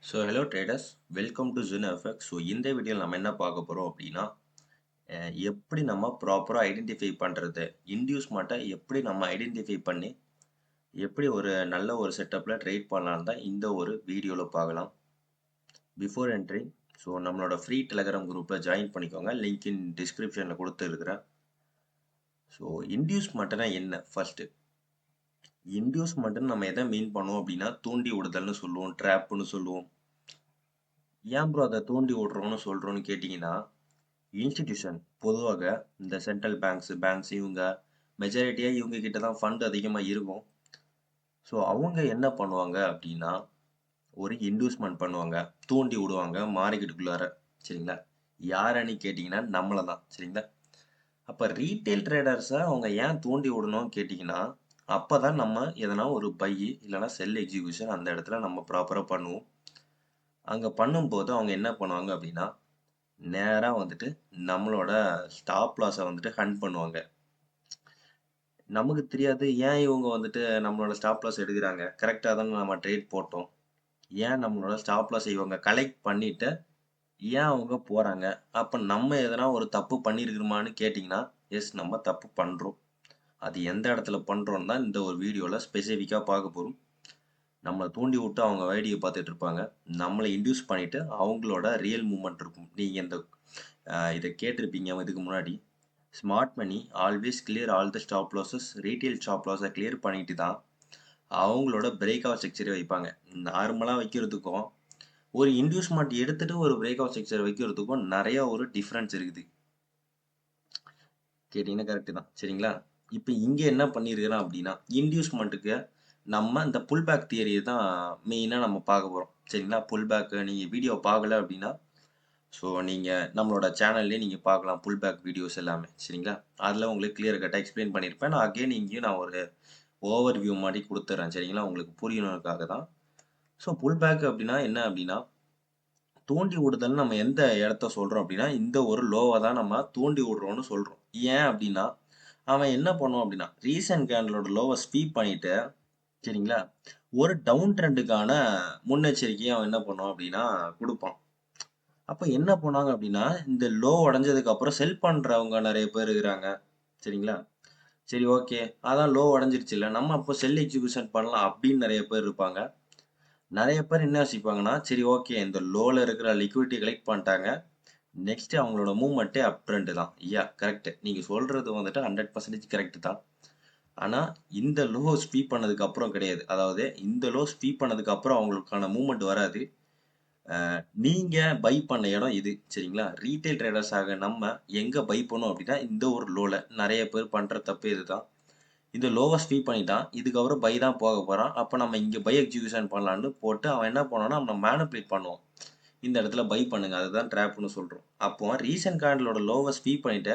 Hello traders, welcome to Zun FX. இந்த வீடியோவில் நம்ம என்ன பார்க்க போகிறோம் அப்படின்னா, எப்படி நம்ம ப்ராப்பராக ஐடென்டிஃபை பண்ணுறது, இன்டியூஸ்மெண்ட்டை எப்படி நம்ம ஐடென்டிஃபை பண்ணி எப்படி ஒரு நல்ல ஒரு செட்டப்பில் ட்ரேட் பண்ணலான்னு தான் இந்த ஒரு வீடியோவில் பார்க்கலாம். பிஃபோர் என்ட்ரி, நம்மளோட ஃப்ரீ டெலகிராம் குரூப்பில் ஜாயின் பண்ணிக்கோங்க. லிங்க் இன் டிஸ்கிரிப்ஷனில் கொடுத்துருக்குறேன். இன்டியூஸ்மெண்ட்னா என்ன? ஃபர்ஸ்ட்டு இன்டியூஸ்மெண்ட்டுன்னு நம்ம எதை மீன் பண்ணுவோம் அப்படின்னா, தூண்டி விடுதல்னு சொல்லுவோம், ட்ராப்னு சொல்லுவோம். ஏன் ப்ரோ அதை தூண்டி விடுறோம்னு சொல்கிறோன்னு கேட்டிங்கன்னா, இன்ஸ்டிடியூஷன் பொதுவாக இந்த சென்ட்ரல் பேங்க்ஸ் இவங்க மெஜாரிட்டியாக இவங்க கிட்ட தான் ஃபண்ட் அதிகமாக இருக்கும். ஸோ அவங்க என்ன பண்ணுவாங்க அப்படின்னா, ஒரு இன்வெஸ்ட்மெண்ட் பண்ணுவாங்க, தூண்டி விடுவாங்க மார்க்கெட்டுக்குள்ளார. சரிங்களா? யாருன்னு கேட்டிங்கன்னா நம்மளை தான். சரிங்களா? அப்போ ரீட்டைல் ட்ரேடர்ஸை அவங்க ஏன் தூண்டி விடணும்னு கேட்டிங்கன்னா, அப்போ தான் நம்ம எதனா ஒரு பை இல்லைனா செல் எக்ஸிக்யூஷன் அந்த இடத்துல நம்ம ப்ராப்பராக பண்ணுவோம். அங்கே பண்ணும்போது அவங்க என்ன பண்ணுவாங்க அப்படின்னா, நேராக வந்துட்டு நம்மளோட ஸ்டாப் லாஸை வந்துட்டு ஹண்ட் பண்ணுவாங்க. நமக்கு தெரியாது ஏன் இவங்க வந்துட்டு நம்மளோட ஸ்டாப் லாஸ் எடுக்கிறாங்க. கரெக்டாக தானே நம்ம ட்ரேட் போட்டோம். ஏன் நம்மளோட ஸ்டாப் லாஸ் இவங்க கலெக்ட் பண்ணிட்டு ஏன் அவங்க போகிறாங்க. அப்போ நம்ம எதனா ஒரு தப்பு பண்ணியிருக்கிறோமான்னு கேட்டிங்கன்னா, எஸ் நம்ம தப்பு பண்ணுறோம். அது எந்த இடத்துல பண்ணுறோன்னு தான் இந்த ஒரு வீடியோவில் ஸ்பெசிஃபிக்காக பார்க்க போகிறோம். நம்மளை தூண்டி விட்டு அவங்க ஐடியை பார்த்துட்டு இருப்பாங்க. நம்மளை இன்டியூஸ் பண்ணிவிட்டு அவங்களோட ரியல் மூமெண்ட் இருக்கும். நீங்கள் இந்த இதை கேட்டிருப்பீங்க இதுக்கு முன்னாடி. Smart money always clear all the stop losses. Retail stop லாஸை கிளியர் பண்ணிட்டு தான் அவங்களோட பிரேக் அவுட் ஸ்ட்ரக்சரை வைப்பாங்க. நார்மலாக வைக்கிறதுக்கும் ஒரு இன்டியூஸ்மெண்ட் எடுத்துட்டு ஒரு பிரேக் அவுட் ஸ்ட்ரக்சர் வைக்கிறதுக்கும் நிறைய ஒரு டிஃப்ரென்ஸ் இருக்குது. கேட்டிங்கன்னா கரெக்டு தான். சரிங்களா? இப்போ இங்கே என்ன பண்ணியிருக்கிறோம் அப்படின்னா, இன்டியூஸ்மெண்ட்டுக்கு நம்ம இந்த புல் பேக் தியரியை தான் மெயினாக நம்ம பார்க்க போகிறோம். சரிங்களா? புல் பேக்கு நீங்கள் வீடியோ பார்க்கல அப்படின்னா, நீங்கள் நம்மளோட சேனல்லே நீங்கள் பார்க்கலாம் புல் பேக் வீடியோஸ் எல்லாமே. சரிங்களா? அதில் உங்களுக்கு கிளியர் கட்டாக எக்ஸ்பிளைன் பண்ணியிருப்பேன். நான் அகெயின் இங்கேயும் நான் ஒரு ஓவர் வியூ மாதிரி கொடுத்துட்றேன். சரிங்களா? உங்களுக்கு புரியணுக்காக தான். புல் பேக் அப்படின்னா என்ன அப்படின்னா, தூண்டி விடுதல் நம்ம எந்த இடத்த சொல்கிறோம் அப்படின்னா, இந்த ஒரு லோவை தான் நம்ம தூண்டி விடுறோம்னு சொல்கிறோம். ஏன் அப்படின்னா, அவன் என்ன பண்ணுவான் அப்படின்னா, ரீசன்ட் கேண்டலோட லோவை ஸ்வீப் பண்ணிட்டு, சரிங்களா, ஒரு டவுன் ட்ரெண்டுக்கான முன்னெச்சரிக்கையை அவன் என்ன பண்ணுவான் அப்படின்னா கொடுப்பான். அப்போ என்ன பண்ணாங்க அப்படின்னா, இந்த லோ உடஞ்சதுக்கு அப்புறம் செல் பண்ணுறவங்க நிறைய பேர் இருக்கிறாங்க. சரிங்களா? சரி, ஓகே, அதான் லோ உடஞ்சிருச்சு இல்லை, நம்ம அப்போ செல் எக்ஸிக்யூஷன் பண்ணலாம் அப்படின்னு நிறைய பேர் இருப்பாங்க. நிறைய பேர் என்ன யோசிப்பாங்கன்னா, சரி ஓகே, இந்த லோவில் இருக்கிற லிக்விடிட்டி கலெக்ட் பண்ணிட்டாங்க, நெக்ஸ்ட் அவங்களோட மூவ்மெண்ட்டே அப் ட்ரெண்ட் தான். கரெக்ட், நீங்கள் சொல்கிறது வந்துட்டு 100% கரெக்ட் தான். ஆனால் இந்த லோ ஸ்வீப் பண்ணதுக்கு அப்புறம் கிடையாது. அதாவது இந்த லோ ஸ்வீப் பண்ணதுக்கு அப்புறம் அவங்களுக்கான மூவ்மெண்ட் வராது. நீங்க பை பண்ண இடம் இது. சரிங்களா? ரீட்டைல் ட்ரேடர்ஸாக நம்ம எங்க பை பண்ணோம் அப்படின்னா, இந்த ஒரு லோல நிறைய பேர் பண்ற தப்பு இதுதான். இந்த லோவை ஸ்வீப் பண்ணிட்டான், இதுக்கப்புறம் பை தான் போக போறான். அப்போ நம்ம இங்க பை எக்ஸிக்யூஷன் பண்ணலான்னு போட்டு அவன் என்ன பண்ணுவான்னா, நம்ம மேனிபுலேட் பண்ணுவோம். இந்த இடத்துல பை பண்ணுங்க, அதுதான் ட்ராப்னு சொல்றோம். அப்போ ரீசன்ட் கேண்டலோட லோவை ஸ்வீப் பண்ணிட்டு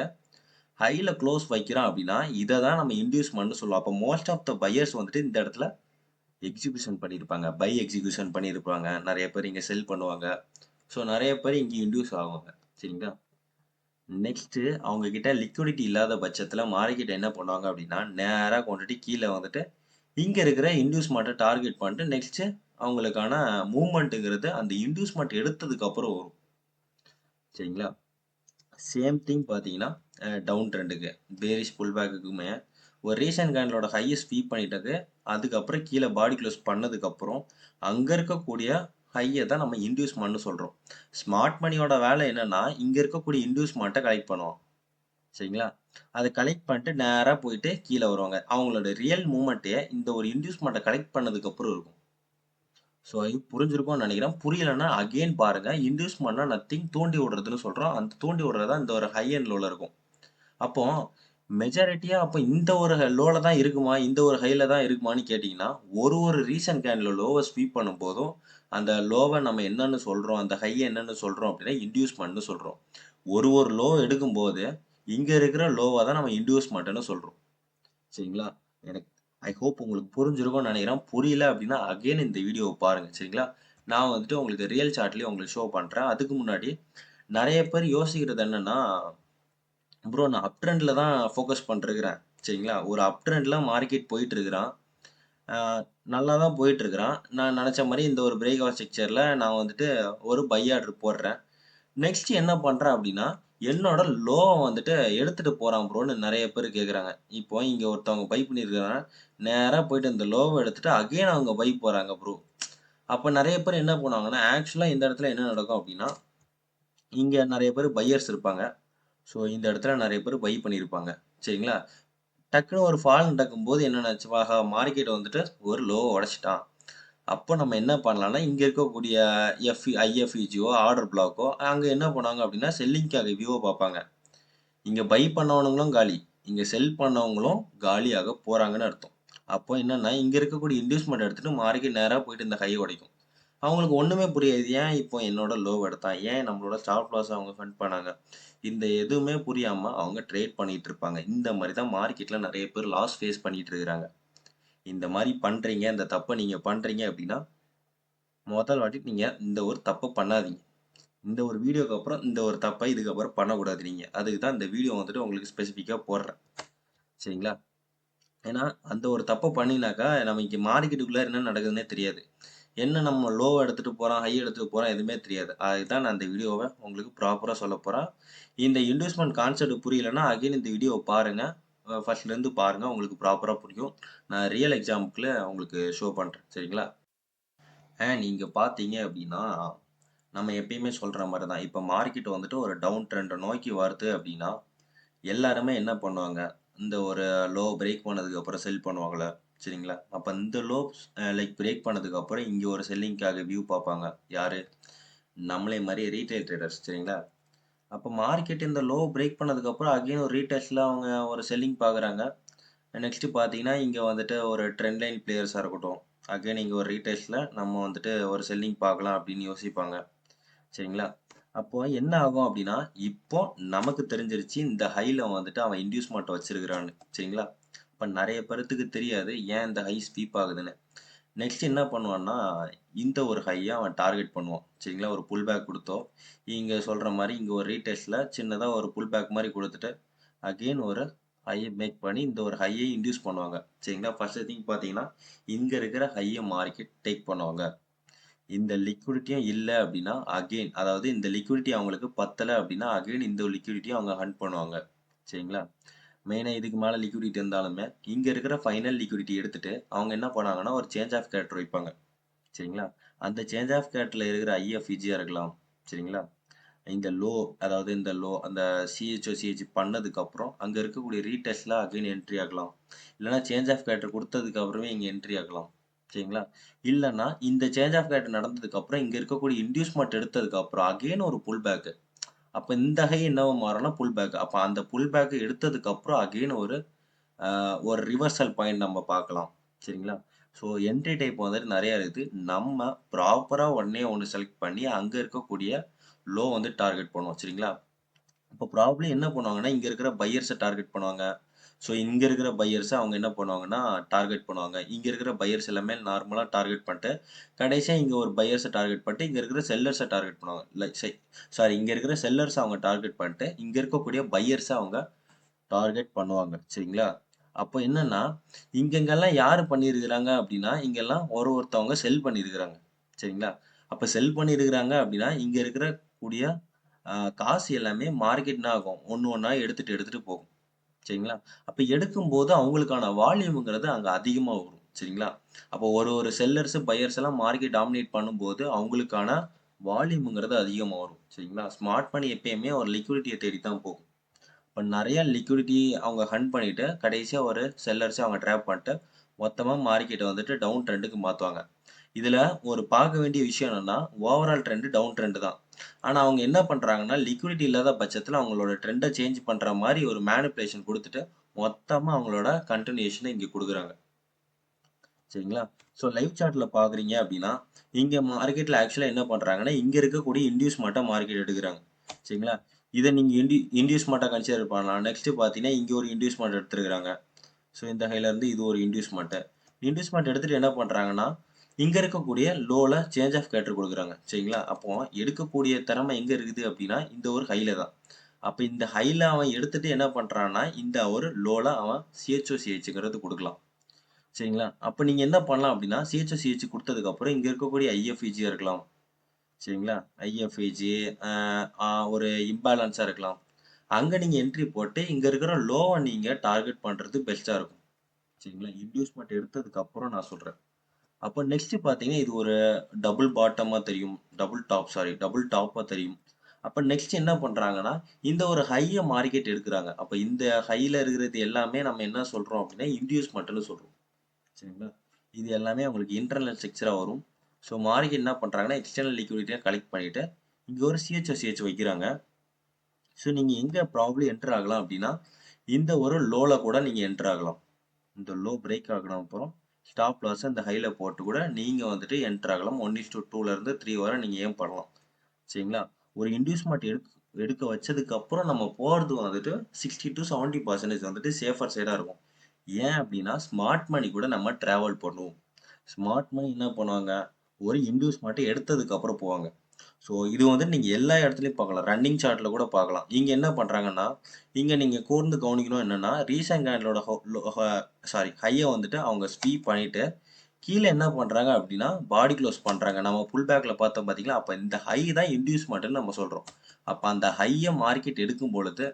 ஹைல க்ளோஸ் வைக்கிறான் அப்படின்னா, இதை தான் நம்ம இன்டியூஸ்மெண்ட்னு சொல்லுவோம். அப்போ மோஸ்ட் ஆஃப் த பையர்ஸ் வந்துட்டு இந்த இடத்துல எக்ஸிக்யூஷன் பண்ணியிருப்பாங்க, பை எக்ஸிக்யூஷன் பண்ணியிருப்பாங்க. நிறைய பேர் இங்கே செல் பண்ணுவாங்க. நிறைய பேர் இங்கே இன்டியூஸ் ஆவாங்க. சரிங்களா? நெக்ஸ்ட்டு அவங்க கிட்ட லிக்விடிட்டி இல்லாத பட்சத்தில் மார்க்கெட் என்ன பண்ணுவாங்க அப்படின்னா, நேராக கொண்டுட்டு கீழே வந்துட்டு இங்கே இருக்கிற இன்டியூஸ்மெண்ட்டை டார்கெட் பண்ணிட்டு நெக்ஸ்ட்டு அவங்களுக்கான மூவ்மெண்ட்டுங்கிறது அந்த இன்டியூஸ்மெண்ட் எடுத்ததுக்கு அப்புறம் வரும். சரிங்களா? சேம் திங் பார்த்தீங்கன்னா, டவுன் ட்ரெண்டுக்கு பேரிஷ் புல் பேக்குக்குமே ஒரு ரீசன்ட் கேண்டலோட ஹையை ஸ்வீப் பண்ணிட்டது, அதுக்கப்புறம் கீழே பாடி க்ளோஸ் பண்ணதுக்கப்புறம் அங்கே இருக்கக்கூடிய ஹையை தான் நம்ம இன்டியூஸ்மெண்ட்னு சொல்கிறோம். ஸ்மார்ட் மணியோட வேலை என்னன்னா, இங்கே இருக்கக்கூடிய இன்டியூஸ்மெண்ட்டை கலெக்ட் பண்ணுவோம். சரிங்களா? அதை கலெக்ட் பண்ணிட்டு நேராக போயிட்டு கீழே வருவாங்க. அவங்களோட ரியல் மூமெண்ட்டே இந்த ஒரு இன்டியூஸ்மெண்ட்டை கலெக்ட் பண்ணதுக்கப்புறம் இருக்கும். இது புரிஞ்சிருக்கும்னு நினைக்கிறேன். புரியலைன்னா அகெயின் பாருங்க. இன்டியூஸ்மெண்ட்னா நத்திங், தூண்டி விடுறதுன்னு சொல்கிறோம். அந்த தூண்டி விடுறது தான் இந்த ஒரு ஹை அண்ட் லோவில் இருக்கும். அப்போ மெஜாரிட்டியாக அப்போ இந்த ஒரு லோவில் தான் இருக்குமா, இந்த ஒரு ஹையில் தான் இருக்குமான்னு கேட்டிங்கன்னா, ஒரு ரீசன்ட் கேண்டில் லோவை ஸ்வீப் பண்ணும்போதும் அந்த லோவை நம்ம என்னன்னு சொல்கிறோம், அந்த ஹையை என்னன்னு சொல்கிறோம் அப்படின்னா இன்டியூஸ்மெண்ட்னு சொல்கிறோம். ஒரு லோ எடுக்கும்போது இங்கே இருக்கிற லோவை தான் நம்ம இன்டியூஸ்மெண்ட்னு சொல்கிறோம். சரிங்களா? எனக்கு ஐ ஹோப் உங்களுக்கு புரிஞ்சிருக்கும்னு நினைக்கிறேன். புரியல அப்படின்னா அகெயின் இந்த வீடியோவை பாருங்கள். சரிங்களா? நான் வந்துட்டு உங்களுக்கு ரியல் சார்ட்லேயே உங்களுக்கு ஷோ பண்ணுறேன். அதுக்கு முன்னாடி நிறைய பேர் யோசிக்கிறது என்னென்னா, ப்ரோ நான் அப் ட்ரெண்டில் தான் ஃபோக்கஸ் பண்ணிருக்கிறேன். சரிங்களா? ஒரு அப் ட்ரெண்டில் மார்க்கெட் போயிட்டு இருக்கிறான். அ நல்லா தான் போயிட்டுருக்கிறான். நான் நெனச்ச மாரி இந்த ஒரு பிரேக் ஆஃப் ஸ்ட்ரக்சர்ல நான் வந்துட்டு ஒரு பை ஆர்டர் போடுறேன். நெக்ஸ்ட் என்ன பண்றேன் அப்டின்னா, என்னோட லோவ வந்துட்டு எடுத்துட்டு போறான் ப்ரோன்னு நெறைய பேர் கேட்குறாங்க. இப்போ இங்க ஒருத்தவங்க பை பண்ணியிருக்காங்க. நேரா போயிட்டு இந்த லோவ எடுத்துட்டு அகைன் அவங்க பை போறாங்க ப்ரோ. அப்ப நெறைய பேர் என்ன பண்ணுவாங்கன்னா, ஆக்சுவலா இந்த இடத்துல என்ன நடக்கும் அப்டின்னா, இங்க நெறைய பேர் பையர்ஸ் இருப்பாங்க. ஸோ இந்த இடத்துல நெறைய பேர் பை பண்ணியிருப்பாங்க. சரிங்களா? டக்குனு ஒரு ஃபால் நடக்கும்போது என்ன நினச்சு ஆஹா மார்க்கெட் வந்துட்டு ஒரு லோவ உடைச்சுட்டான். அப்போ நம்ம என்ன பண்ணலாம்னா, இங்க இருக்கக்கூடிய ஐஎஃப்இஜியோ, ஆர்டர் பிளாக்கோ அங்க என்ன பண்ணுவாங்க அப்டின்னா, செல்லிங்க்காக வியூவ பார்ப்பாங்க. இங்க பை பண்ணவனுங்களும் காலி. இங்க செல் பண்ணவங்களும் காலியாக போறாங்கன்னு அர்த்தம். அப்போ என்னன்னா, இங்க இருக்கக்கூடிய இன்டியூஸ்மென்ட் எடுத்துட்டு மார்க்கெட் நேரா போயிட்டு இந்த ஹைய உடைக்கும். அவங்களுக்கு ஒண்ணுமே புரியாது. ஏன் இப்போ என்னோட லோவ எடுத்தான்? ஏன் நம்மளோட ஸ்டாப் லாஸ அவங்க ஃபண்ட் பண்ணாங்க? இந்த எதுவுமே புரியாம அவங்க ட்ரேட் பண்ணிட்டு இருப்பாங்க. இந்த மாரி தான் மார்க்கெட்ல நெறைய பேர் லாஸ் ஃபேஸ் பண்ணிட்டு இருக்கிறாங்க. இந்த மாரி பண்றீங்க, இந்த தப்ப நீங்க பண்றீங்க அப்டின்னா, முதல் வாட்டி நீங்க இந்த ஒரு தப்ப பண்ணாதீங்க. இந்த ஒரு வீடியோக்கு அப்புறம் இந்த ஒரு தப்ப இதுக்கப்புறம் பண்ணக்கூடாது நீங்க. அதுக்கு தான் இந்த வீடியோ வந்துட்டு உங்களுக்கு ஸ்பெசிஃபிக்கா போடுறேன். சரிங்களா? ஏன்னா, அந்த ஒரு தப்ப பண்ணீங்கனாக்கா, நமக்கு மார்க்கெட்டுக்குள்ள என்ன நடக்குதுன்னே தெரியாது. என்ன நம்ம லோவ எடுத்துட்டு போறான், ஹை எடுத்துட்டு போறான் எதுவுமே தெரியாது. அதுக்கு தான் நான் இந்த வீடியோவ உங்களுக்கு ப்ராப்பரா சொல்லப் போறேன். இந்த இன்வெஸ்ட்மென்ட் கான்செப்ட் புரியலன்னா, அகைன் இந்த வீடியோவ பாருங்க. ஃபர்ஸ்ட்லேருந்து பாருங்க. உங்களுக்கு ப்ராப்பரா புரியும். நான் ரியல் எக்ஸாம்பிள்ல உங்களுக்கு ஷோ பண்றேன். சரிங்களா? நீங்க பார்த்தீங்க அப்டின்னா, நம்ம எப்பயுமே சொல்ற மாரி தான். இப்ப மார்க்கெட் வந்துட்டு ஒரு டவுன் ட்ரெண்ட நோக்கி வருது அப்டின்னா, எல்லாருமே என்ன பண்ணுவாங்க? இந்த ஒரு லோ பிரேக் பண்ணதுக்கு அப்புறம் செல் பண்ணுவாங்கல்ல. சரிங்களா? அப்ப இந்த லோ லைக் பிரேக் பண்ணதுக்கு அப்புறம் இங்க ஒரு செல்லிங்க்காக வியூ பார்ப்பாங்க. யாரு? நம்மளே மாரி ரீட்டெயில் ட்ரேடர்ஸ். சரிங்களா? அப்ப மார்க்கெட் இந்த லோ பிரேக் பண்ணதுக்கு அப்புறம் அகைன் ஒரு ரீடெஸ்ட்ல அவங்க ஒரு செல்லிங் பார்க்குறாங்க. நெக்ஸ்ட் பார்த்தீங்கன்னா, இங்க வந்துட்டு ஒரு ட்ரெண்ட் லைன் பிளேயர்ஸா இருக்கட்டும். அகைன் இங்க ஒரு ரீடெஸ்ட்ல நம்ம வந்துட்டு ஒரு செல்லிங் பார்க்கலாம் அப்படின்னு யோசிப்பாங்க. சரிங்களா? அப்போ என்ன ஆகும் அப்படின்னா, இப்போ நமக்கு தெரிஞ்சிருச்சு இந்த ஹைல வந்துட்டு அவன் இன்டியூஸ்மென்ட் வச்சிருக்கிறான்னு. சரிங்களா? இப்ப நெறைய பேர்த்துக்கு தெரியாது. ஏன் இந்த ஹை ஸ்வீப் ஆகுதுன்னு. நெக்ஸ்ட் என்ன பண்ணுவான்னா, இந்த ஒரு ஹைய அவன் டார்கெட் பண்ணுவான். சரிங்களா? ஒரு புல் பேக் குடுத்தோ, இங்க சொல்ற மாரி இங்க ஒரு ரீடெஸ்ட்ல சின்னதா ஒரு புல் பேக் மாரி குடுத்துட்டு, அகைன் ஒரு ஹைய மேக் பண்ணி இந்த ஒரு ஹைய இன்டியூஸ் பண்ணுவாங்க. சரிங்களா? ஃபர்ஸ்ட் திங் பார்த்தீங்கன்னா, இங்க இருக்கிற ஹைய மார்க்கெட் டேக் பண்ணுவாங்க. இந்த லிக்விடிட்டியும் இல்ல அப்டின்னா, அகைன் அதாவது இந்த லிக்விடிட்டி அவங்களுக்கு பத்தல அப்டின்னா, அகைன் இந்த லிக்விடிட்டிய அவங்க ஹண்ட் பண்ணுவாங்க. சரிங்களா? மெயினா இதுக்கு மேல லிக்விடிட்டி இருந்தாலுமே, இங்க இருக்கிற ஃபைனல் லிக்விடிட்டி எடுத்துட்டு, அவங்க என்ன பண்ணாங்கன்னா, ஒரு சேஞ்ச் ஆஃப் கேரக்டர் வைப்பாங்க. சரிங்களா? அந்த சேஞ்ச் ஆஃப் கேரக்டர்ல இருக்கிற ஐஎஃப்இஜியா இருக்கலாம். சரிங்களா? இந்த லோ அதாவது இந்த லோ அந்த சிஹெச் பண்ணதுக்கு அப்புறம், அங்க இருக்கக்கூடிய ரீடெஸ்ட்ல அகைன் என்ட்ரி ஆகலாம். இல்லன்னா சேஞ்ச் ஆஃப் கேரக்டர் குடுத்ததுக்கு அப்புறமே இங்க என்ட்ரி ஆகலாம். சரிங்களா? இல்லன்னா இந்த சேஞ்ச் ஆஃப் கேரக்டர் நடந்ததுக்கு அப்புறம், இங்க இருக்கக்கூடிய இன்டியூஸ்மென்ட் எடுத்ததுக்கு அப்புறம் அகைன் ஒரு புல் பேக். அப்ப இந்த ஹை என்னவா மாறும்னா புல் பேக். அப்ப அந்த புல் பேக் எடுத்ததுக்கு அப்புறம் அகைன் அ ஒரு ரிவர்சல் பாயிண்ட் நம்ம பார்க்கலாம். சரிங்களா? ஸோ என்ட்ரி டைப் வந்துட்டு நெறைய இருக்குது. நம்ம ப்ராப்பரா ஒண்ணே ஒண்ணு செலக்ட் பண்ணி, அங்க இருக்கக்கூடிய லோ வந்து டார்கெட் பண்ணுவோம். சரிங்களா? அப்போ ப்ராபப்ளி என்ன பண்ணுவாங்கன்னா, இங்க இருக்கிற பையர்ஸ டார்கெட் பண்ணுவாங்க. ஸோ இங்க இருக்கிற பையர்ஸ அவங்க என்ன பண்ணுவாங்கன்னா, டார்கெட் பண்ணுவாங்க. இங்க இருக்கிற பையர்ஸ் எல்லாமே நார்மலா டார்கெட் பண்ணிட்டு, கடைசியா இங்க ஒரு பையர்ஸ டார்கெட் பண்ணிட்டு, இங்க இருக்கிற செல்லர்ஸ டார்கெட் பண்ணுவாங்க. லைக் சாரி இங்க இருக்கிற செல்லர்ஸ அவங்க டார்கெட் பண்ணிட்டு, இங்க இருக்கக்கூடிய பையர்ஸ அவங்க டார்கெட் பண்ணுவாங்க. சரிங்களா? அப்போ என்னன்னா, இங்கெங்கலாம் யாரு பண்ணியிருக்கிறாங்க அப்டின்னா, இங்கெல்லாம் ஒருத்தவங்க செல் பண்ணியிருக்கிறாங்க. சரிங்களா? அப்ப செல் பண்ணியிருக்கிறாங்க அப்டின்னா, இங்க இருக்கிற கூடிய காசு எல்லாமே மார்க்கெட் என்ன ஆகும்? ஒண்ணு ஒண்ணா எடுத்துட்டு எடுத்துட்டு போகும். சரிங்களா? அப்ப எடுக்கும்போது அவங்களுக்கான வால்யூம்ங்கிறது அங்க அதிகமா வரும். சரிங்களா? அப்போ ஒரு செல்லர்ஸ், பையர்ஸ் எல்லாம் மார்க்கெட் டாமினேட் பண்ணும்போது, அவங்களுக்கான வால்யூம்ங்கிறது அதிகமா வரும். சரிங்களா? ஸ்மார்ட் மனி எப்பயுமே ஒரு லிக்விடிட்டிய தேடி தான் போகும். இப்ப நெறைய லிக்விடிட்டி அவங்க ஹண்ட் பண்ணிட்டு, கடைசியா ஒரு செல்லர்ஸ அவங்க ட்ராப் பண்ணிட்டு, மொத்தமா மார்க்கெட்ட வந்துட்டு டவுன் ட்ரெண்டுக்கு மாத்துவாங்க. இதுல ஒரு பார்க்க வேண்டிய விஷயம் என்னன்னா, ஓவரால் ட்ரெண்ட் டவுன் ட்ரெண்ட் தான். ஆனா அவங்க என்ன பண்றாங்கன்னா, லிக்விடிட்டி இல்லாத பட்சத்துல அவங்களோட ட்ரெண்ட சேஞ்ச் பண்ற மாரி ஒரு மேனிபுலேஷன் குடுத்துட்டு, மொத்தமா அவங்களோட கன்டினியூஷன இங்க குடுக்குறாங்க. சரிங்களா? ஸோ லைவ் சார்ட்ல பார்க்குறீங்க அப்டின்னா, இங்க மார்க்கெட்ல ஆக்சுவலா என்ன பண்றாங்கன்னா, இங்க இருக்கக்கூடிய இன்டியூஸ்மென்ட்ட மார்க்கெட் எடுக்குறாங்க. சரிங்களா? இத நீங்க இன்டியூஸ்மென்ட்டா கன்சிடர் பண்ணலாம். நெக்ஸ்ட் பார்த்தீங்கன்னா, இங்க ஒரு இன்டியூஸ்மென்ட் எடுத்திருக்காங்க. ஸோ இந்த ஹைல இருந்து இது ஒரு இன்டியூஸ்மென்ட். இன்டியூஸ்மென்ட் எடுத்துட்டு என்ன பண்றாங்கன்னா, இங்க இருக்கக்கூடிய லோல சேஞ்ச் ஆஃப் கேரக்டர் குடுக்குறாங்க. சரிங்களா? அப்போ எடுக்கக்கூடிய திறமை எங்க இருக்குது அப்டின்னா, இந்த ஒரு ஹைல தான். அப்ப இந்த ஹைல அவன் எடுத்துட்டு என்ன பண்றான்னா, இந்த ஒரு லோல அவன் சிஹெச்ங்கிறது குடுக்கலாம். சரிங்களா? அப்ப நீங்க என்ன பண்ணலாம் அப்படின்னா, சிஹெச் குடுத்ததுக்கப்புறம் இங்க இருக்கக்கூடிய ஐஎஃப்இஜியா இருக்கலாம். சரிங்களா? ஐஎஃப்இஜி அ அ ஒரு இம்பேலன்ஸா இருக்கலாம். அங்க நீங்க என்ட்ரி போட்டு, இங்க இருக்கிற லோவ நீங்க டார்கெட் பண்றது பெஸ்ட்டா இருக்கும். சரிங்களா? இன்டியூஸ்மென்ட் எடுத்ததுக்கு அப்புறம் நான் சொல்றேன். அப்ப நெக்ஸ்ட் பார்த்தீங்கன்னா, இது ஒரு டபுள் பாட்டமா தெரியும். டபுள் டாப்பா தெரியும். அப்ப நெக்ஸ்ட் என்ன பண்றாங்கன்னா, இந்த ஒரு ஹைய மார்க்கெட் எடுக்குறாங்க. அப்ப இந்த ஹைல இருக்கிறது எல்லாமே நம்ம என்ன சொல்றோம் அப்படின்னா, இன்டியூஸ்மென்ட்ன்னு சொல்றோம். சரிங்களா? இது எல்லாமே உங்களுக்கு இன்டர்னல் ஸ்ட்ரக்சரா வரும். ஸோ மார்க்கெட் என்ன பண்றாங்கன்னா, எக்ஸ்டர்னல் லிக்விடிட்டிய கலெக்ட் பண்ணிட்டு, இங்க ஒரு சிஹெச் வைக்கிறாங்க. ஸோ நீங்க எங்க ப்ராபப்ளி என்டர் ஆகலாம் அப்படின்னா, இந்த ஒரு லோல கூட நீங்க என்டர் ஆகலாம். இந்த லோ பிரேக் ஆகுன அப்புறம் ஸ்டாப் லாஸ இந்த ஹைல போட்டு கூட நீங்க வந்துட்டு என்டர் ஆகலாம். 1:2ல இருந்து 3 வரை நீங்க ஏர்ன் பண்ணலாம். சரிங்களா? ஒரு இன்டியூஸ்மென்ட் எடுக்க வச்சதுக்கு அப்புறம் நம்ம போறது வந்துட்டு 60 டூ 70% வந்துட்டு சேஃபர் சைடா இருக்கும். ஏன் அப்படின்னா, ஸ்மார்ட் மணி கூட நம்ம டிராவல் பண்ணுவோம். ஸ்மார்ட் மணி என்ன பண்ணுவாங்க, ஒரு இன்டியூஸ்மென்ட் எடுத்ததுக்கு அப்புறம் போவாங்க. ஸோ இது வந்து நீங்க எல்லா இடத்துலயும் பார்க்கலாம். ரன்னிங் சார்ட்ல கூட பார்க்கலாம். இங்க என்ன பண்றாங்கன்னா, இங்க நீங்க கூர்ந்து கவனிக்கணும் என்னன்னா, ரீசென்ட் கேண்டிலோட ஹோ லோ ஹ சாரி ஹைய வந்துட்டு அவங்க ஸ்வீப் பண்ணிட்டு, கீழ என்ன பண்றாங்க அப்டின்னா, பாடி குளோஸ் பண்றாங்க. நம்ம புல் பேக்ல பார்த்தோம் பார்த்தீங்களா? அப்ப இந்த ஹை தான் இன்டியூஸ்மென்ட்ன்னு நம்ம சொல்றோம். அப்ப அந்த ஹைய மார்க்கெட் எடுக்கும் பொழுது,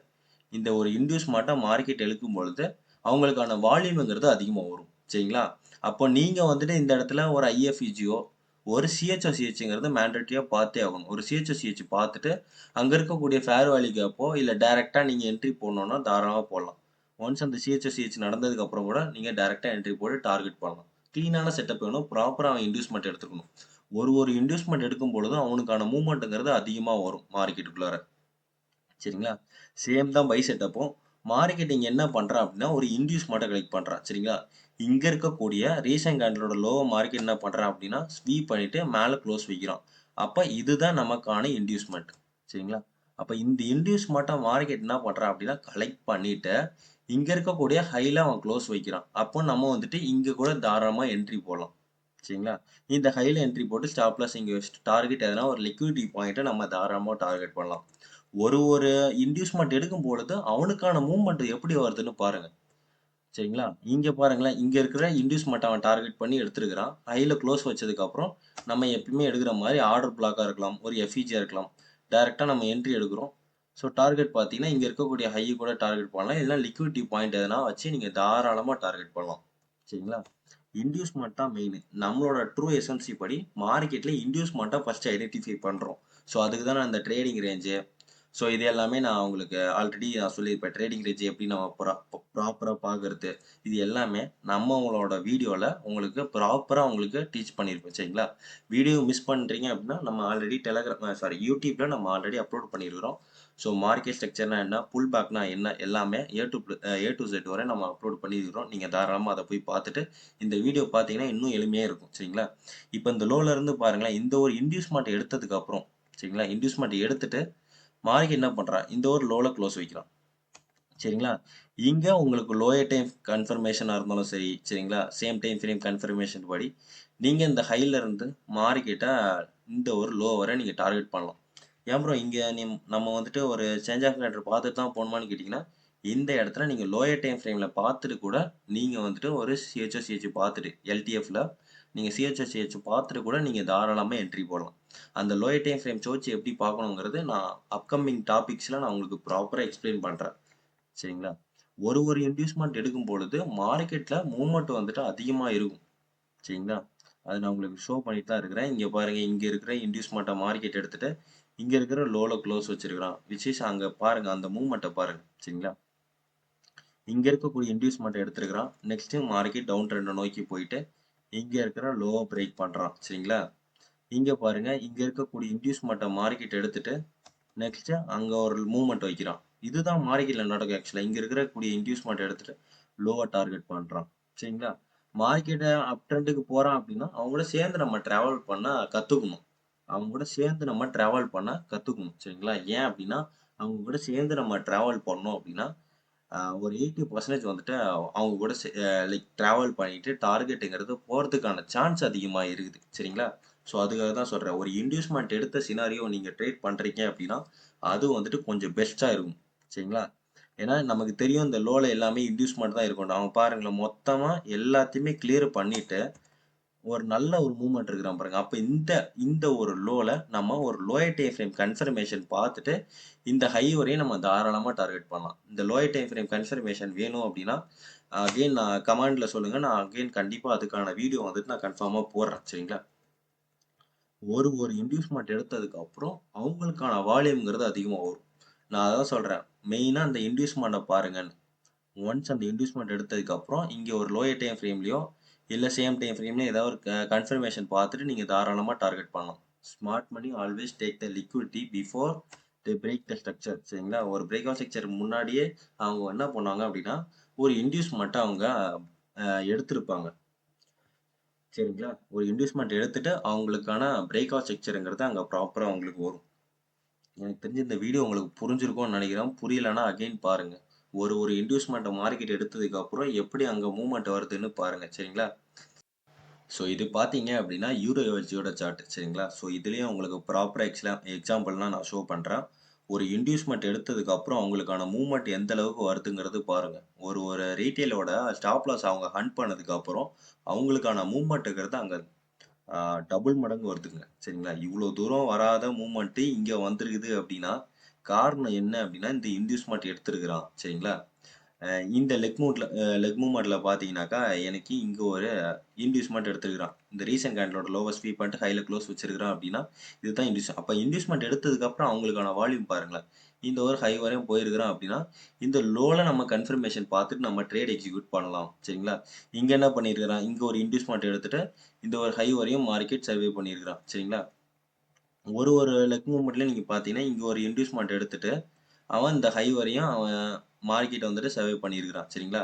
இந்த ஒரு இன்டியூஸ்மென்ட்ட மார்க்கெட் எடுக்கும் பொழுது, அவங்களுக்கான வால்யூம்ங்கிறது அதிகமா வரும். சரிங்களா? அப்போ நீங்க வந்துட்டு இந்த இடத்துல ஒரு ஐஎஃப்இஜியோ, ஒரு சிஹெச்ஓசிஹெச்ங்கிறது மேண்டேட்டரியா பார்த்தே ஆகணும். ஒரு சிஹெச்ஓசிஹெச் பார்த்துட்டு, அங்க இருக்கக்கூடிய ஃபேர் வேல்யூ கேப்போ, இல்ல டைரக்ட்டா நீங்க என்ட்ரி போடணும்னா தாராளமா போடலாம். ஒன்ஸ் அந்த சிஹெச்ஓசிஹெச் நடந்ததுக்கு அப்புறம் கூட நீங்க டைரக்ட்டா என்ட்ரி போட்டு டார்கெட் பண்ணலாம். கிளீனான செட்டப் வேணும். ப்ராப்பரா அவன் இன்டியூஸ்மென்ட் எடுத்துக்கணும். ஒரு இன்டியூஸ்மென்ட் எடுக்கும் பொழுதும் அவனுக்கான மூவ்மெண்ட்ங்கிறது அதிகமா வரும் மார்க்கெட்டுக்குள்ளார. சரிங்களா? சேம் தான் பை செட்டப்பும். மார்க்கெட்டிங் என்ன பண்றான் அப்படின்னா, ஒரு இன்டியூஸ்மென்ட்ட கலெக்ட் பண்றான். சரிங்களா? இங்க இருக்கக்கூடிய ரீசென்ட் கேண்டிலோட லோவ மார்க்கெட் என்ன பண்றான் அப்படின்னா, ஸ்வீப் பண்ணிட்டு மேல க்ளோஸ் வைக்கிறான். அப்ப இதுதான் நமக்கான இன்டியூஸ்மென்ட். சரிங்களா? அப்ப இந்த இன்டியூஸ்மென்ட்ட மார்க்கெட் என்ன பண்றான் அப்படின்னா, கலெக்ட் பண்ணிட்டு, இங்க இருக்கக்கூடிய ஹைல அவன் க்ளோஸ் வைக்கிறான். அப்போ நம்ம வந்துட்டு இங்க கூட தாராளமா என்ட்ரி போடலாம். சரிங்களா? இந்த ஹைல என்ட்ரி போட்டு ஸ்டாப் லாஸ் இங்க வச்சுட்டு டார்கெட் எதுனா ஒரு லிக்விடிட்டி பாயிண்ட்ட நம்ம தாராளமா டார்கெட் பண்ணலாம். ஒரு இன்டியூஸ்மென்ட் எடுக்கும் பொழுது, அவனுக்கான மூவ்மெண்ட் எப்படி வருதுன்னு பாருங்க. சரிங்களா? இங்க பாருங்களேன், இங்க இருக்கிற இன்டியூஸ்மென்ட் அவன் டார்கெட் பண்ணி எடுத்திருக்கிறான். ஹைல க்ளோஸ் வச்சதுக்கு அப்புறம், நம்ம எப்பயுமே எடுக்கிற மாரி ஆர்டர் பிளாக்கா இருக்கலாம், ஒரு எஃப்இஜியா இருக்கலாம். டைரக்ட்டா நம்ம என்ட்ரி எடுக்கிறோம். ஸோ டார்கெட் பார்த்தீங்கன்னா, இங்க இருக்கக்கூடிய ஹை கூட டார்கெட் பண்ணலாம். இல்லன்னா லிக்விடிட்டி பாயிண்ட் எதனா வச்சு நீங்க தாராளமா டார்கெட் பண்ணலாம். சரிங்களா? இன்டியூஸ்மென்ட் தான் மெயின். நம்மளோட ட்ரூ எஸ்எம்சி படி மார்க்கெட்ல இன்டியூஸ்மென்ட்ட ஃபர்ஸ்ட் ஐடென்டிஃபை பண்றோம். ஸோ அதுக்கு தான் நான் இந்த ட்ரேடிங் ரேஞ்சு ஸோ இது எல்லாமே நான் உங்களுக்கு ஆல்ரெடி நான் சொல்லியிருப்பேன். ட்ரேடிங் ரேஞ்ச் எப்படி நம்ம ப்ராப்பரா பார்க்கறது. இது எல்லாமே நம்மளோட வீடியோல உங்களுக்கு ப்ராப்பரா உங்களுக்கு டீச் பண்ணியிருப்பேன். சரிங்களா? வீடியோ மிஸ் பண்றீங்க அப்படின்னா, நம்ம ஆல்ரெடி யூடியூப்ல நம்ம ஆல்ரெடி அப்லோட் பண்ணியிருக்கிறோம். ஸோ மார்க்கெட் ஸ்ட்ரக்சர்னா என்ன? புல் பேக்னா என்ன? எல்லாமே ஏ டூ இசட் வரை நம்ம அப்லோட் பண்ணியிருக்கிறோம். நீங்க தாராளமா அத போய் பார்த்துட்டு, இந்த வீடியோ பார்த்தீங்கன்னா இன்னும் எளிமையா இருக்கும். சரிங்களா? இப்ப இந்த லோல இருந்து பாருங்களேன், இந்த ஒரு இன்டியூஸ்மென்ட் எடுத்ததுக்கு அப்புறம் சரிங்களா? இன்டியூஸ்மென்ட் எடுத்துட்டு மார்க்கெட் என்ன பண்றான்? இந்த ஒரு லோல க்ளோஸ் வைக்கிறான். சரிங்களா? இங்க உங்களுக்கு லோயர் டைம் கன்ஃபர்மேஷனா இருந்தாலும் சரி, சரிங்களா? சேம் டைம் ஃப்ரேம் கன்ஃபர்மேஷன் படி, நீங்க இந்த ஹைல இருந்து மார்க்கெட்ட இந்த ஒரு லோ வரை நீங்க டார்கெட் பண்ணலாம். ஏன் ப்ரோ இங்க நம்ம வந்துட்டு ஒரு சேஞ்ச் ஆஃப் கேரக்டர் பார்த்துட்டு தான் போணுமான்னு கேட்டீங்கன்னா, இந்த இடத்துல நீங்க லோயர் டைம் ஃப்ரேம்ல பார்த்துட்டு கூட, நீங்க வந்துட்டு ஒரு சிஹெச் பார்த்துட்டு எல்டிஎஃப்ல நீங்க சிஹெச் பார்த்துட்டு கூட நீங்க தாராளமா என்ட்ரி போடலாம். அந்த லோயர் டைம் ஃப்ரேம் சோர்ச் எப்படி பார்க்கணுங்கிறது நான் அப்கமிங் டாபிக்ஸ்ல நான் உங்களுக்கு ப்ராப்பரா எக்ஸ்பிளைன் பண்றேன். சரிங்களா? ஒரு இன்டியூஸ்மென்ட் எடுக்கும் பொழுது மார்க்கெட்ல மூவ்மெண்ட் வந்துட்டு அதிகமா இருக்கும். சரிங்களா? அது நான் உங்களுக்கு ஷோ பண்ணிட்டு தான் இருக்கிறேன். இங்க பாருங்க, இங்க இருக்கிற இன்டியூஸ்மென்ட்ட மார்க்கெட் எடுத்துட்டு, இங்க இருக்கிற லோல க்ளோஸ் வச்சிருக்கான். விச் இஸ் அங்க பாருங்க அந்த மூவ்மெண்ட்ட பாருங்க. சரிங்களா? இங்க இருக்கக்கூடிய இன்டியூஸ்மென்ட் எடுத்திருக்கிறான். நெக்ஸ்ட் மார்க்கெட் டவுன் ட்ரெண்ட நோக்கி போயிட்டு, இங்க இருக்கிற லோவ பிரேக் பண்றான். சரிங்களா? இங்க பாருங்க, இங்க இருக்கக்கூடிய இன்டியூஸ்மென்ட்ட மார்க்கெட் எடுத்துட்டு, நெக்ஸ்ட் அங்க ஒரு மூவ்மெண்ட் வைக்கிறான். இதுதான் மார்க்கெட்ல நடக்கும் ஆக்சுவலா. இங்க இருக்கக்கூடிய இன்டியூஸ்மென்ட் எடுத்துட்டு லோவ டார்கெட் பண்றான். சரிங்களா? மார்க்கெட்ட அப் ட்ரெண்டுக்கு போறான் அப்படின்னா, அவங்க கூட சேர்ந்து நம்ம டிராவல் பண்ண கத்துக்கணும். அவங்க கூட சேர்ந்து நம்ம டிராவல் பண்ண கத்துக்கணும். சரிங்களா? ஏன் அப்படின்னா, அவங்க கூட சேர்ந்து நம்ம டிராவல் பண்ணோம் அப்படின்னா, ஒரு 80% வந்துட்டு அவங்க கூட லைக் டிராவல் பண்ணிட்டு டார்கெட்டுங்கிறது போறதுக்கான சான்ஸ் அதிகமா இருக்குது. சரிங்களா? ஸோ அதுக்காக தான் சொல்றேன். ஒரு இன்டியூஸ்மென்ட் எடுத்த சினாரியோ நீங்க ட்ரேட் பண்றீங்க அப்படின்னா, அது வந்துட்டு கொஞ்சம் பெஸ்ட்டா இருக்கும். சரிங்களா? ஏன்னா நமக்கு தெரியும் இந்த லோல எல்லாமே இன்டியூஸ்மெண்ட் தான் இருக்கும். அவங்க பாருங்களேன் மொத்தமா எல்லாத்தையுமே கிளியர் பண்ணிட்டு ஒரு நல்ல ஒரு மூவ்மெண்ட் இருக்கிறான் பாருங்க. அப்ப இந்த இந்த ஒரு லோல நம்ம ஒரு லோயர் டைம் ஃப்ரேம் கன்ஃபர்மேஷன் பார்த்துட்டு இந்த ஹை வரையும் நம்ம தாராளமா டார்கெட் பண்ணலாம். இந்த லோயர் டைம் ஃப்ரேம் கன்ஃபர்மேஷன் வேணும் அப்படின்னா அகைன் நான் கமெண்ட்ல சொல்லுங்க. நான் அகைன் கண்டிப்பா அதுக்கான வீடியோ வந்துட்டு நான் கன்ஃபார்மா போடுறேன். சரிங்களா? ஒரு ஒரு இன்டியூஸ்மெண்ட் எடுத்ததுக்கு அப்புறம் அவங்களுக்கான வால்யூம்ங்கிறது அதிகமா வரும். நான் அதான் சொல்றேன். மெயினா அந்த இன்டியூஸ்மெண்ட்ட பாருங்கன்னு. ஒன்ஸ் அந்த இன்டியூஸ்மெண்ட் எடுத்ததுக்கு அப்புறம் இங்க ஒரு லோயர் டைம் ஃப்ரேம்லயோ இல்ல சேம் டைம் ஃப்ரேம்லயோ ஏதாவது ஒரு கன்ஃபர்மேஷன் பார்த்துட்டு நீங்க தாராளமா டார்கெட் பண்ணலாம். Smart money always take the liquidity before they break the structure. சரிங்களா? ஒரு பிரேக் அவுட் ஸ்ட்ரக்சர் முன்னாடியே அவங்க என்ன பண்ணுவாங்க அப்படின்னா ஒரு இன்டியூஸ்மெண்ட்டை அவங்க எடுத்திருப்பாங்க. சரிங்களா? ஒரு இன்டியூஸ்மெண்ட் எடுத்துட்டு அவங்களுக்கான பிரேக் அவுட் ஸ்ட்ரக்சருங்கிறது அங்க ப்ராப்பரா அவங்களுக்கு வரும். எனக்கு தெரிஞ்சு இந்த வீடியோ உங்களுக்கு புரிஞ்சிருக்கும்னு நினைக்கிறேன். புரியலன்னா அகைன் பாருங்க. ஒரு ஒரு இன்டியூஸ்மெண்ட் மார்க்கெட் எடுத்ததுக்கு அப்புறம் எப்படி அங்க மூவ்மெண்ட் வருதுன்னு பாருங்க. சரிங்களா? ஸோ இது பார்த்தீங்க அப்படின்னா யூரோ யுஎஸ்டியோட சார்ட். சரிங்களா? ஸோ இதுலயும் உங்களுக்கு ப்ராப்பரா எக்ஸாம்பிள்லாம் நான் ஷோ பண்றேன். ஒரு இன்டியூஸ்மெண்ட் எடுத்ததுக்கு அப்புறம் அவங்களுக்கான மூவ்மெண்ட் எந்த அளவுக்கு வருதுங்கிறது பாருங்க. ஒரு ஒரு ரீட்டெயிலோட ஸ்டாப் லாஸ் அவங்க ஹண்ட் பண்ணதுக்கு அப்புறம் அவங்களுக்கான மூவ்மெண்ட்ங்கிறது அங்க டபுள் மடங்கு வருதுங்க. சரிங்களா? இவ்வளோ தூரம் வராத மூவ்மெண்ட் இங்க வந்திருக்குது அப்படின்னா காரணம் என்ன அப்படின்னா இந்த இன்டியூஸ்மெண்ட் எடுத்திருக்கிறான். சரிங்களா? இந்த லெக் மூவ்மெண்ட்ல பார்த்தீங்கன்னாக்கா எனக்கு இங்க ஒரு இன்டியூஸ்மெண்ட் எடுத்திருக்கிறான். இந்த ரீசன்ட் கேண்டலோட லோவஸ்ட் ஸ்வீப் பண்ணிட்டு ஹைல க்ளோஸ் வச்சிருக்கிறான் அப்படின்னா இதுதான் இன்டியூஸ். அப்ப இன்டியூஸ்மெண்ட் எடுத்ததுக்கு அப்புறம் அவங்களுக்கான வால்யூம் பாருங்களேன். இந்த ஒரு ஹை வரையும் போயிருக்கிறான் அப்படின்னா இந்த லோல நம்ம கன்ஃபர்மேஷன் பார்த்துட்டு நம்ம ட்ரேட் எக்ஸிக்யூட் பண்ணலாம். சரிங்களா? இங்க என்ன பண்ணியிருக்கிறான்? இங்க ஒரு இன்டியூஸ்மெண்ட் எடுத்துட்டு இந்த ஒரு ஹை வரையும் மார்க்கெட் சர்வே பண்ணியிருக்கிறான். சரிங்களா? ஒரு ஒரு லெக் மூவ்மெண்ட்லயும் நீங்க பார்த்தீங்கன்னா இங்க ஒரு இன்டியூஸ்மெண்ட் எடுத்துட்டு அவன் இந்த ஹை வரையும் அவன் மார்க்கெட் வந்துட்டு சர்வே பண்ணியிருக்கிறான். சரிங்களா?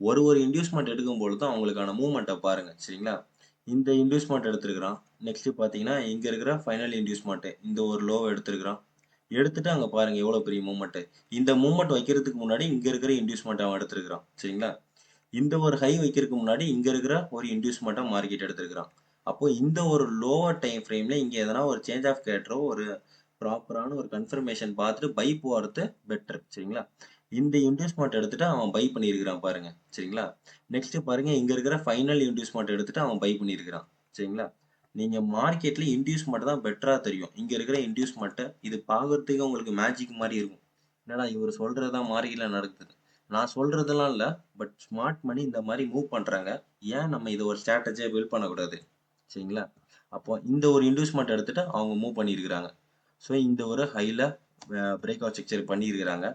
ஒரு ஒரு இன்டியூஸ்மெண்ட் எடுக்கும் பொழுது அவங்களுக்கான மூவ்மெண்ட்டை பாருங்க. சரிங்களா? இந்த இன்டியூஸ்மெண்ட் எடுத்திருக்கிறான். நெக்ஸ்ட் பார்த்தீங்கன்னா இங்க இருக்கிற ஃபைனல் இன்டியூஸ்மெண்ட் இந்த ஒரு லோவை எடுத்திருக்கிறான். எடுத்துட்டு அங்க பாருங்க எவ்வளவு பெரிய மூவ்மெண்ட். இந்த மூவ்மெண்ட் வைக்கிறதுக்கு முன்னாடி இங்க இருக்கிற இன்டியூஸ்மெண்ட் அவன் எடுத்திருக்கிறான். சரிங்களா? இந்த ஒரு ஹை வைக்கிறதுக்கு முன்னாடி இங்க இருக்கிற ஒரு இன்டியூஸ்மெண்ட்டை மார்க்கெட் எடுத்திருக்கிறான். அப்போ இந்த ஒரு லோவர் டைம் ஃப்ரேம்ல இங்க எதனா ஒரு சேஞ்ச் ஆஃப் கேரக்டரோ ஒரு ப்ராப்பரான ஒரு கன்ஃபர்மேஷன் பார்த்துட்டு பை போறது பெட்டர். சரிங்களா? இந்த இன்டியூஸ்மெண்ட் எடுத்துட்டு அவன் பை பண்ணியிருக்கிறான் பாருங்க. சரிங்களா? நெக்ஸ்ட் பாருங்க இங்க இருக்கிற ஃபைனல் இன்டியூஸ்மெண்ட் எடுத்துட்டு அவன் பை பண்ணியிருக்கிறான். சரிங்களா? நீங்க மார்க்கெட்ல இன்டியூஸ்மெண்ட் தான் பெட்டரா தெரியும். இங்க இருக்கிற இன்டியூஸ்மெண்ட் இது பார்க்கறதுக்கு உங்களுக்கு மேஜிக் மாதிரி இருக்கும். என்னடா இவர் சொல்றதுதான் மார்க்கெட்ல நடக்குது. நான் சொல்றதெல்லாம் இல்ல. பட் ஸ்மார்ட் மணி இந்த மாதிரி மூவ் பண்றாங்க. ஏன் நம்ம இதை ஒரு ஸ்ட்ராட்டஜியா பில்ட் பண்ணக்கூடாது? சரிங்களா? அப்போ இந்த ஒரு இன்டியூஸ்மெண்ட் எடுத்துட்டு அவங்க மூவ் பண்ணியிருக்கிறாங்க. ஸோ இந்த ஒரு ஹைல பிரேக் அவுட் ஸ்ட்ரக்சர் பண்ணியிருக்கிறாங்க.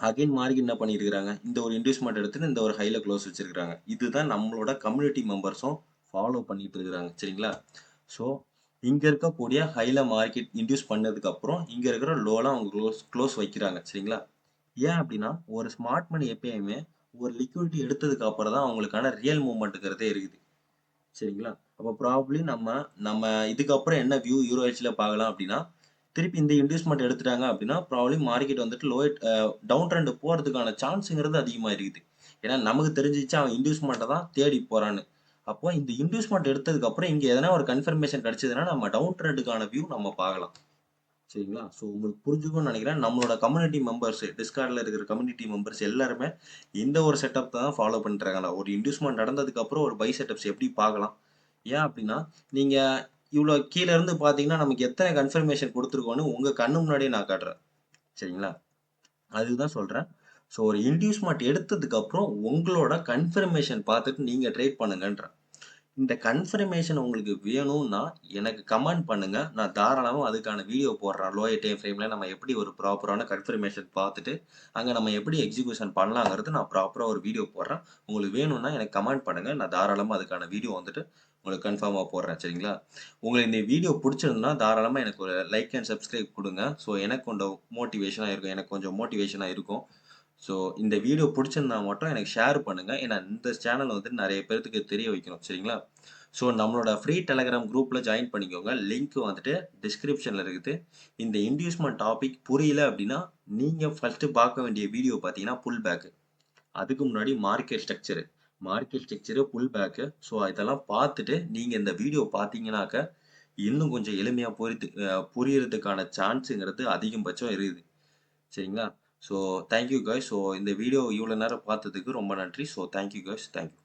அகைன் மார்க்கெட் என்ன பண்ணியிருக்கிறாங்க? இந்த ஒரு இன்டியூஸ்மெண்ட் எடுத்துட்டு இந்த ஒரு ஹைல க்ளோஸ் வச்சிருக்காங்க. இதுதான் நம்மளோட கம்யூனிட்டி மெம்பர்ஸும் ஃபாலோ பண்ணிட்டு இருக்கிறாங்க. சரிங்களா? ஸோ இங்க இருக்கக்கூடிய ஹைல மார்க்கெட் இன்டியூஸ் பண்ணதுக்கு அப்புறம் இங்க இருக்கிற லோல அவங்க க்ளோஸ் வைக்கிறாங்க. சரிங்களா? ஏன் அப்படின்னா ஒரு ஸ்மார்ட் மணி எப்பயுமே ஒரு லிக்விடிட்டி எடுத்ததுக்கு அப்புறம் தான் அவங்களுக்கான ரியல் மூவ்மெண்ட்டுங்கிறதே இருக்குது. சரிங்களா? அப்போ ப்ராபப்ளி நம்ம நம்ம இதுக்கப்புறம் என்ன வியூ யூரோ ஹெச்ல பார்க்கலாம் அப்படின்னா திருப்பி இந்த இன்டியூஸ்மெண்ட் எடுத்துட்டாங்க அப்படின்னா ப்ராபப்ளி மார்க்கெட் வந்துட்டு டவுன் ட்ரெண்ட் போறதுக்கான சான்ஸுங்கிறது அதிகமா இருக்குது. ஏன்னா நமக்கு தெரிஞ்சிச்சு அவன் இன்டியூஸ்மெண்ட்டை தான் தேடி போறான்னு. அப்போ இந்த இன்டியூஸ்மெண்ட் எடுத்ததுக்கு அப்புறம் இங்க எதனா ஒரு கன்ஃபர்மேஷன் கிடைச்சதுன்னா நம்ம டவுன் ட்ரெண்டுக்கான வியூ நம்ம பார்க்கலாம். சரிங்களா? ஸோ உங்களுக்கு புரிஞ்சுக்கும்னு நினைக்கிறேன். நம்மளோட கம்யூனிட்டி மெம்பர்ஸ் டிஸ்கார்ட்ல இருக்கிற கம்யூனிட்டி மெம்பர்ஸ் எல்லாருமே இந்த ஒரு செட்டப் தான் ஃபாலோ பண்ணிட்டு ஒரு இன்டியூஸ்மெண்ட் நடந்ததுக்கு அப்புறம் ஒரு பை செட்டப்ஸ் எப்படி பார்க்கலாம்? ஏன் அப்படின்னா நீங்க இவ்வளோ கீழ இருந்து பார்த்தீங்கன்னா நமக்கு எத்தனை கன்ஃபர்மேஷன் கொடுத்துருக்கோன்னு உங்க கண்ணு முன்னாடியே நான் காட்டுறேன். சரிங்களா? அதுதான் சொல்றேன். ஸோ ஒரு இன்டியூஸ்மெண்ட் எடுத்ததுக்கு அப்புறம் உங்களோட கன்ஃபர்மேஷன் பார்த்துட்டு நீங்க ட்ரேட் பண்ணுங்கன்றேன். இந்த கன்ஃபர்மேஷன் உங்களுக்கு வேணும்னா எனக்கு கமெண்ட் பண்ணுங்க. நான் தாராளமா அதுக்கான வீடியோ போடுறேன். லோயர் டைம் ஃப்ரேம்ல நம்ம எப்படி ஒரு ப்ராப்பரான கன்ஃபர்மேஷன் பார்த்துட்டு, அங்க நம்ம எப்படி எக்ஸிகியூஷன் பண்ணலாங்கிறது நான் ப்ராப்பரா ஒரு வீடியோ போடுறேன். உங்களுக்கு வேணும்னா எனக்கு கமெண்ட் பண்ணுங்க. நான் தாராளமா அதுக்கான வீடியோ வந்துட்டு உங்களுக்கு கன்ஃபார்மா போடுறேன். சரிங்களா? உங்களுக்கு இந்த வீடியோ புடிச்சிருந்தா தாராளமா எனக்கு ஒரு லைக் அண்ட் சப்ஸ்கிரைப் குடுங்க. ஸோ எனக்கு கொஞ்சம் மோட்டிவேஷனா இருக்கும். எனக்கு கொஞ்சம் மோட்டிவேஷனா இருக்கும். ஸோ இந்த வீடியோ பிடிச்சிருந்தா மட்டும் எனக்கு ஷேர் பண்ணுங்க. ஏன்னா இந்த சேனல் வந்து நிறைய பேர்த்துக்கு தெரிய வைக்கணும். சரிங்களா? ஸோ நம்மளோட ஃப்ரீ டெலகிராம் குரூப்ல ஜாயின் பண்ணிக்கோங்க. லிங்க் வந்துட்டு டிஸ்கிரிப்ஷன்ல இருக்குது. இந்த இன்டியூஸ்மெண்ட் டாபிக் புரியல அப்படின்னா நீங்க ஃபர்ஸ்ட் பார்க்க வேண்டிய வீடியோ பார்த்தீங்கன்னா புல் பேக். அதுக்கு முன்னாடி market structure pull back. So இதெல்லாம் பார்த்துட்டு நீங்க இந்த வீடியோ பார்த்தீங்கன்னாக்க இன்னும் கொஞ்சம் எளிமையா புரியறதுக்கான சான்ஸுங்கிறது அதிகபட்சம் இருக்குது. சரிங்களா? So thank you guys. ஸோ இந்த வீடியோ இவ்வளோ நேரம் பார்த்ததுக்கு ரொம்ப நன்றி. So thank you guys. தேங்க்யூ.